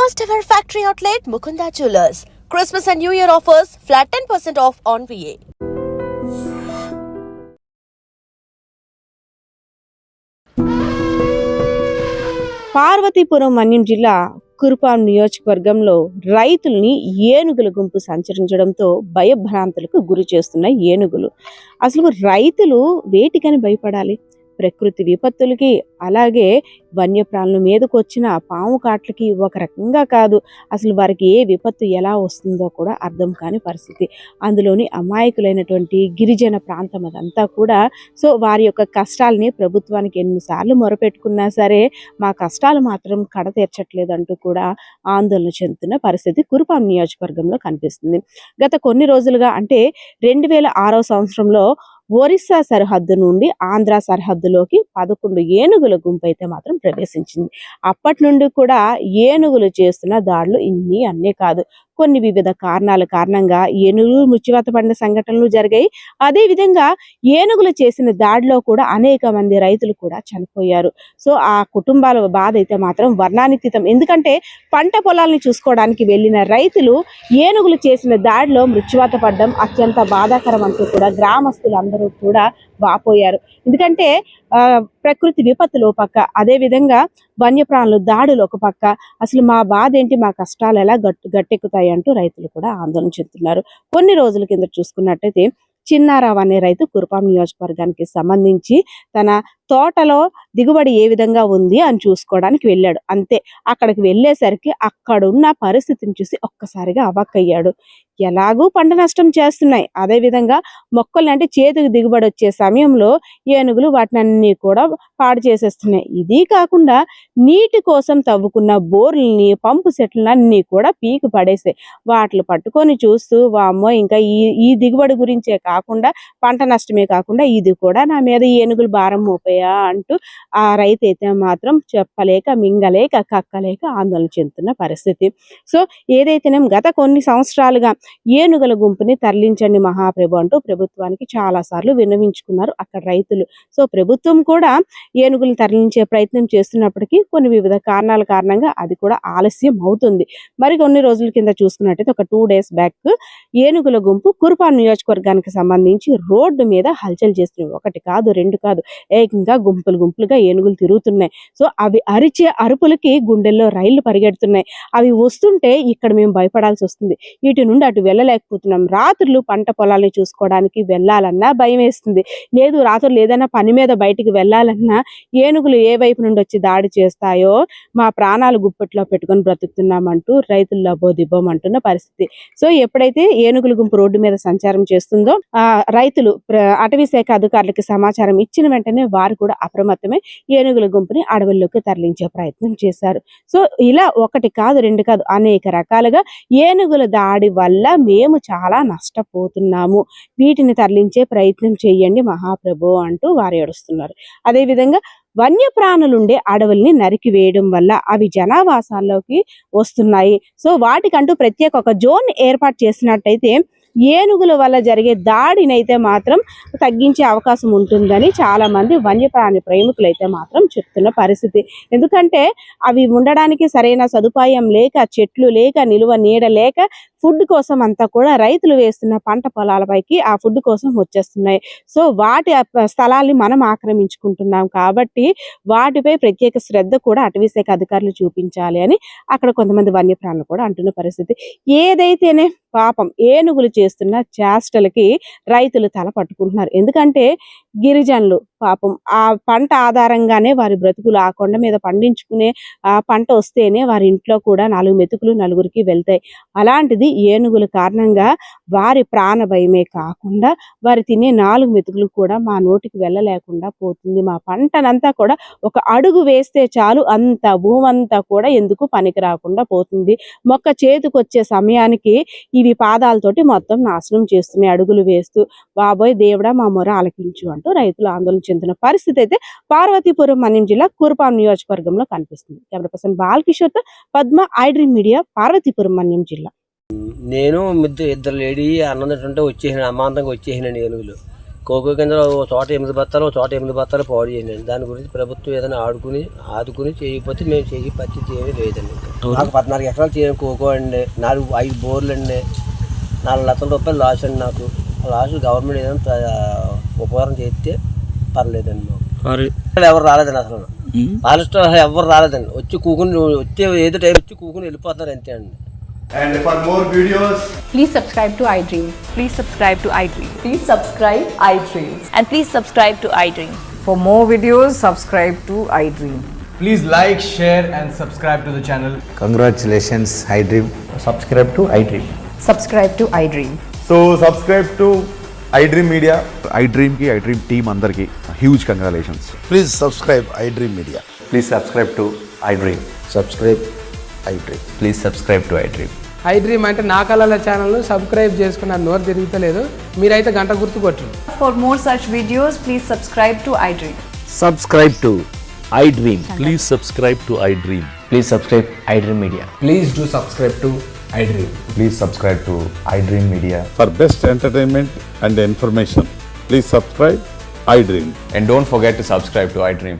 First ever factory outlet Mukunda Jewelers. Christmas and New Year offers flat 10% off on VA. Parvathipuram Manyam జిల్లా కురుపాం నియోజకవర్గంలో రైతుల్ని ఏనుగుల గుంపు సంచరించడంతో భయభ్రాంతులకు గురి చేస్తున్న ఏనుగులు. అసలు రైతులు వేటికని భయపడాలి? ప్రకృతి విపత్తులకి, అలాగే వన్యప్రాణుల మీదకు వచ్చిన పాము కాట్లకి ఒక రకంగా కాదు. అసలు వారికి ఏ విపత్తు ఎలా వస్తుందో కూడా అర్థం కాని పరిస్థితి. అందులోని అమాయకులైనటువంటి గిరిజన ప్రాంతం అదంతా కూడా. సో వారి యొక్క కష్టాలని ప్రభుత్వానికి ఎన్నిసార్లు మొరపెట్టుకున్నా సరే మా కష్టాలు మాత్రం కడతీర్చట్లేదంటూ కూడా ఆందోళన చెందుతున్న పరిస్థితి కురుపాం నియోజకవర్గంలో కనిపిస్తుంది. గత కొన్ని రోజులుగా అంటే 2006వ సంవత్సరంలో ఒరిస్సా సరిహద్దు నుండి ఆంధ్ర సరిహద్దులోకి 11 ఏనుగుల గుంపు అయితే మాత్రం ప్రవేశించింది. అప్పటి నుండి కూడా ఏనుగులు చేస్తున్న దాడులు అన్నీ కాదు. కొన్ని వివిధ కారణాల కారణంగా ఏనుగులు మృత్యువాత పడిన సంఘటనలు జరిగాయి. అదేవిధంగా ఏనుగులు చేసిన దాడిలో కూడా అనేక మంది రైతులు కూడా చనిపోయారు. సో ఆ కుటుంబాల బాధ అయితే మాత్రం వర్ణాతీతం. ఎందుకంటే పంట పొలాలను చూసుకోవడానికి వెళ్ళిన రైతులు ఏనుగులు చేసిన దాడిలో మృత్యువాత పడడం అత్యంత బాధాకరం అంటూ కూడా గ్రామస్తులందరూ కూడా వాపోయారు. ఎందుకంటే ప్రకృతి విపత్తులు ఒక పక్క, అదేవిధంగా వన్యప్రాణులు దాడులు ఒక పక్క. అసలు మా బాధ ఏంటి, మా కష్టాలు ఎలా గట్టెక్కుతాయి అంటూ రైతులు కూడా ఆందోళన చెందుతున్నారు. కొన్ని రోజుల కింద చూసుకున్నట్టయితే చిన్నారావు అనే రైతు కురుపాం నియోజకవర్గానికి సంబంధించి తన తోటలో దిగుబడి ఏ విధంగా ఉంది అని చూసుకోవడానికి వెళ్ళాడు. అంతే, అక్కడికి వెళ్ళేసరికి అక్కడున్న పరిస్థితిని చూసి ఒక్కసారిగా అవాక్కయ్యాడు. ఎలాగూ పంట నష్టం చేస్తున్నాయి, అదేవిధంగా మొక్కలు అంటే చేతికి దిగుబడి వచ్చే సమయంలో ఏనుగులు వాటిని కూడా పాడు చేసేస్తున్నాయి. ఇది కాకుండా నీటి కోసం తవ్వుకున్న బోర్లని, పంపు సెట్లన్నీ కూడా పీకి పడేసాయి. వాటిని పట్టుకొని చూస్తూ వామ్మో, ఇంకా ఈ దిగుబడి గురించే కాకుండా పంట నష్టమే కాకుండా ఇది కూడా నా మీద ఏనుగులు భారం మోపాయా అంటూ ఆ రైతు అయితే మాత్రం చెప్పలేక, మింగలేక, కక్కలేక ఆందోళన చెందుతున్న పరిస్థితి. సో ఏదైతేనే గత కొన్ని సంవత్సరాలుగా ఏనుగుల గుంపుని తరలించండి మహాప్రభు అంటూ ప్రభుత్వానికి చాలా సార్లు విన్నవించుకున్నారు అక్కడ రైతులు. సో ప్రభుత్వం కూడా ఏనుగులు తరలించే ప్రయత్నం చేస్తున్నప్పటికీ కొన్ని వివిధ కారణాల కారణంగా అది కూడా ఆలస్యం అవుతుంది. మరి కొన్ని రోజుల కింద చూసుకున్నట్టయితే ఒక 2 days బ్యాక్ ఏనుగుల గుంపు కురుపాం నియోజకవర్గానికి సంబంధించి రోడ్డు మీద హల్చల్ చేస్తున్నాయి. ఒకటి కాదు, రెండు కాదు, ఏకంగా గుంపులుగా ఏనుగులు తిరుగుతున్నాయి. సో అవి అరిచే అరుపులకి గుండెల్లో రైళ్లు పరిగెడుతున్నాయి. అవి వస్తుంటే ఇక్కడ మేము భయపడాల్సి వస్తుంది. ఇటు నుండి అటు వెళ్ళలేకపోతున్నాం. రాత్రులు పంట పొలాలని చూసుకోవడానికి వెళ్ళాలన్నా భయం వేస్తుంది. లేదు, రాత్రులు ఏదైనా పని మీద బయటికి వెళ్ళాలన్నా ఏనుగులు ఏ వైపు నుండి వచ్చి దాడి చేస్తాయో మా ప్రాణాలు గుప్పట్లో పెట్టుకొని బ్రతుకుతున్నామంటూ రైతులు లబోదిబ్బం అంటున్న పరిస్థితి. సో ఎప్పుడైతే ఏనుగుల గుంపు రోడ్డు మీద సంచారం చేస్తుందో రైతులు అటవీ శాఖ అధికారులకు సమాచారం ఇచ్చిన వెంటనే వారు కూడా అప్రమత్తమై ఏనుగుల గుంపుని అడవుల్లోకి తరలించే ప్రయత్నం చేశారు. సో ఇలా ఒకటి కాదు, రెండు కాదు, అనేక రకాలుగా ఏనుగుల దాడి వల్ల మేము చాలా నష్టపోతున్నాము, వీటిని తరలించే ప్రయత్నం చేయండి మహాప్రభు అంటూ వారు ఏడుస్తున్నారు. అదేవిధంగా వన్యప్రాణులుండే అడవుల్ని నరికి వేయడం వల్ల అవి జనావాసాల్లోకి వస్తున్నాయి. సో వాటికంటూ ప్రత్యేక ఒక జోన్ ఏర్పాటు చేసినట్టయితే ఏనుగుల వల్ల జరిగే దాడినైతే మాత్రం తగ్గించే అవకాశం ఉంటుందని చాలా మంది వన్యప్రాణి ప్రేమికులు అయితే మాత్రం చెప్తున్న పరిస్థితి. ఎందుకంటే అవి ఉండడానికి సరైన సదుపాయం లేక, చెట్లు లేక, నిలువ నీడ లేక, ఫుడ్ కోసం అంతా కూడా రైతులు వేస్తున్న పంట పొలాలపైకి ఆ ఫుడ్ కోసం వచ్చేస్తున్నాయి. సో వాటి స్థలాల్ని మనం ఆక్రమించుకుంటున్నాం కాబట్టి వాటిపై ప్రత్యేక శ్రద్ధ కూడా అటవీ శాఖ అధికారులు చూపించాలి అని అక్కడ కొంతమంది వన్యప్రాణులు కూడా అంటున్న పరిస్థితి. ఏదైతేనే పాపం ఏనుగులు చేస్తున్న చేష్టలకి రైతులు తల పట్టుకుంటున్నారు. ఎందుకంటే గిరిజనులు పాపం ఆ పంట ఆధారంగానే వారి బ్రతుకులు, ఆ కొండ మీద పండించుకునే ఆ పంట వస్తేనే వారి ఇంట్లో కూడా 4 మెతుకులు నలుగురికి వెళ్తాయి. అలాంటిది ఏనుగుల కారణంగా వారి ప్రాణ భయమే కాకుండా వారి తినే 4 మెతుకులు కూడా మా నోటికి వెళ్ళలేకుండా పోతుంది. మా పంటనంతా కూడా ఒక అడుగు వేస్తే చాలు అంత భూమంతా కూడా ఎందుకు పనికి రాకుండా పోతుంది. మొక్క చేతికొచ్చే సమయానికి ఇవి పాదాలతోటి మొత్తం నాశనం చేస్తున్నాయి అడుగులు వేస్తూ. బాబోయ్ దేవుడా మా మొర ఆలకించు అంటూ రైతులు ఆందోళన చెందిన పరిస్థితి అయితే పార్వతీపురం మన్యం జిల్లా కురుపాం నియోజకవర్గంలో కనిపిస్తుంది. కెమెరా పర్సన్ బాలకిషోర్తో పద్మ, ఐడ్రీమ్ మీడియా, పార్వతీపురం మన్యం జిల్లా. నేను ఇద్దరు లేడీ అన్నదంటే వచ్చేసిన అమాంతంగా వచ్చేసినండి ఏనుగులు. కోకో గింజలు ఒక చోట 8 బత్తాలు, ఒక చోట 8 బత్తాలు పాడు చేయండి. దాని గురించి ప్రభుత్వం ఏదైనా ఆదుకుని చేయకపోతే మేము చేయ పరిస్థితి ఏమీ లేదండి. నాకు 14 ఎకరాలు చేయడం కోకో అండి, 5 బోర్లు అండి, 4 లక్షల రూపాయలు లాస్ అండి. నాకు ఆ లాస్ గవర్నమెంట్ ఏదైనా ఉపకారం చేస్తే పర్లేదండి. మాకు ఎవరు రాలేదండి, అసలు పాలిస్టర్ ఎవరు రాలేదండి. వచ్చి ఏదో టైం వచ్చి కూకుని వెళ్ళిపోతున్నారు అంతే అండి. And for more videos, Please subscribe to iDream. Please subscribe to iDream. Please subscribe iDream. And please subscribe to iDream. For more videos, subscribe to iDream. please like, share and subscribe to the channel. Congratulations, iDream. Subscribe to iDream. Subscribe to iDream. So subscribe to iDream Media. iDream team andarki huge congratulations. Please subscribe iDream Media. Please subscribe to iDream. Subscribe iDream. Please subscribe to iDream. iDream అంటే నా కళల ఛానల్ను subscribe చేసుకున్న నోరు తిరుగుతలేదు, మీరైతే గంట గుర్తు కొట్టండి. For more such videos, please subscribe to iDream. Subscribe to iDream. Please subscribe to iDream. Please subscribe iDream Media. Please do subscribe to iDream. Please subscribe to iDream Media. For best entertainment and information, please subscribe iDream. And don't forget to subscribe to iDream.